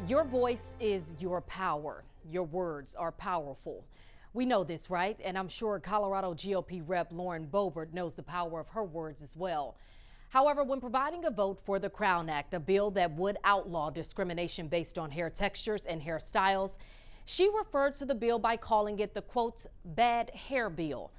Your voice is your power. Your words are powerful. We know this, right? And I'm sure Colorado GOP Rep. Lauren Boebert knows the power of her words as well. However, when providing a vote for the Crown Act, a bill that would outlaw discrimination based on hair textures and hairstyles, she referred to the bill by calling it the, quote, bad hair bill.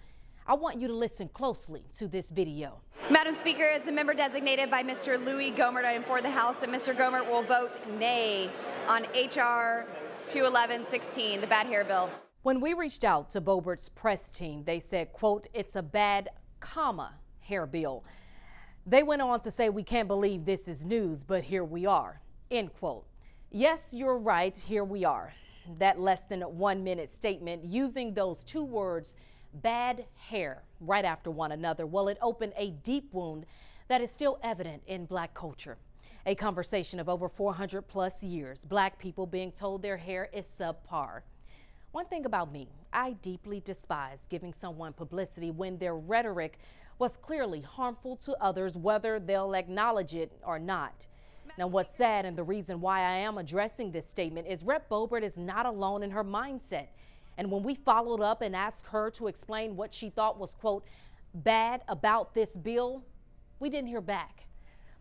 I want you to listen closely to this video. Madam Speaker, as a member designated by Mr. Louis Goebert, I inform the House that Mr. Goebert will vote nay on H.R. 211-16, the bad hair bill. When we reached out to Boebert's press team, they said, quote, it's a bad, hair bill. They went on to say, we can't believe this is news, but here we are, end quote. Yes, you're right, here we are. That less than 1 minute statement using those two words, bad hair, right after one another, well, it opened a deep wound that is still evident in Black culture. A conversation of over 400 plus years, Black people being told their hair is subpar. One thing about me, I deeply despise giving someone publicity when their rhetoric was clearly harmful to others, whether they'll acknowledge it or not. Now, what's sad and the reason why I am addressing this statement is Rep. Boebert is not alone in her mindset. And when we followed up and asked her to explain what she thought was, quote, bad about this bill, we didn't hear back.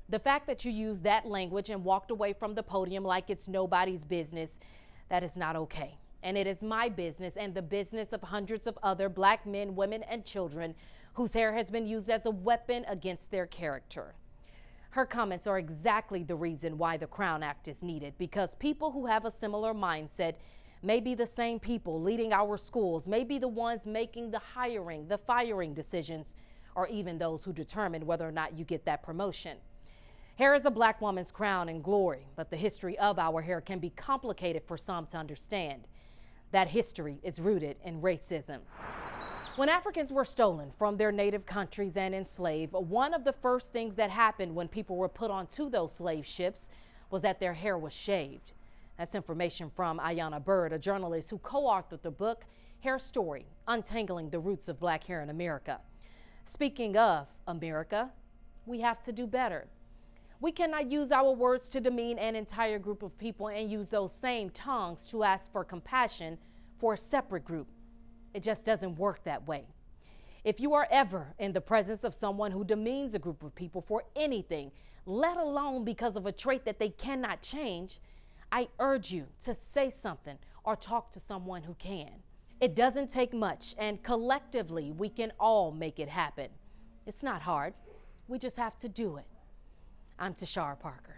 The fact that you used that language and walked away from the podium like it's nobody's business, that is not okay. And it is my business and the business of hundreds of other Black men, women, and children whose hair has been used as a weapon against their character. Her comments are exactly the reason why the Crown Act is needed, because people who have a similar mindset may be the same people leading our schools, may be the ones making the hiring, the firing decisions, or even those who determine whether or not you get that promotion. Hair is a Black woman's crown and glory, but the history of our hair can be complicated for some to understand. That history is rooted in racism. When Africans were stolen from their native countries and enslaved, one of the first things that happened when people were put onto those slave ships was that their hair was shaved. That's information from Ayanna Bird, a journalist who co-authored the book Hair Story, Untangling the Roots of Black Hair in America. Speaking of America, we have to do better. We cannot use our words to demean an entire group of people and use those same tongues to ask for compassion for a separate group. It just doesn't work that way. If you are ever in the presence of someone who demeans a group of people for anything, let alone because of a trait that they cannot change, I urge you to say something or talk to someone who can. It doesn't take much, and collectively we can all make it happen. It's not hard. We just have to do it. I'm Tashara Parker.